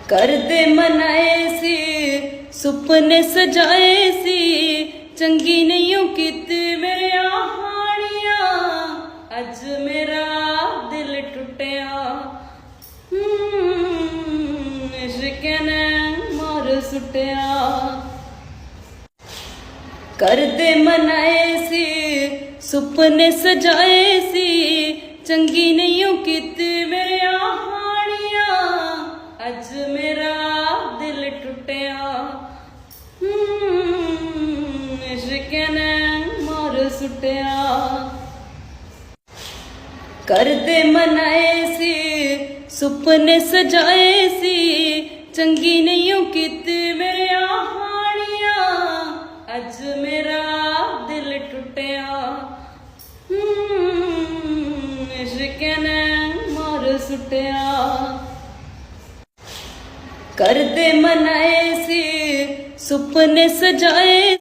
ਕਰਦੇ ਮਨਾਏ ਸੀ ਸੁਪਨੇ ਸਜਾਏ ਸੀ ਚੰਗੀ ਨਹੀਂ ਕੀਤੀ ਮੇਰੀਆਂ ਹਾਣੀਆਂ ਅੱਜ ਮੇਰਾ ਦਿਲ ਟੁੱਟਿਆ ਇਸ਼ਕ ਨੇ ਮਾਰ ਸੁੱਟਿਆ ਕਰਦੇ ਮਨਾਏ ਸੀ ਸੁਪਨੇ ਸਜਾਏ ਸੀ ਚੰਗੀ ਨਹੀਂ ਕੀਤੀ ਮੇਰੀਆਂ ਹਾਣੀਆਂ ਅੱਜ ਮੇਰਾ ਦਿਲ ਟੁੱਟਿਆ ਇਸ਼ਕ ਨੇ ਮਾਰ ਸੁੱਟਿਆ ਕਰਦੇ ਮਨਾਏ ਸੀ ਸੁਪਨੇ ਸਜਾਏ ਸੀ ਚੰਗੀ ਨਹੀਂ ਕੀਤੀ ਮੇਰੀਆਂ ਹਾਣੀਆਂ ਅੱਜ ਮੇਰਾ ਦਿਲ ਟੁੱਟਿਆ ਇਸ਼ਕ ਨੇ ਮਾਰ ਸੁੱਟਿਆ ਕਰਦੇ ਮਨਾਏ ਸੀ ਸੁਪਨੇ ਸਜਾਏ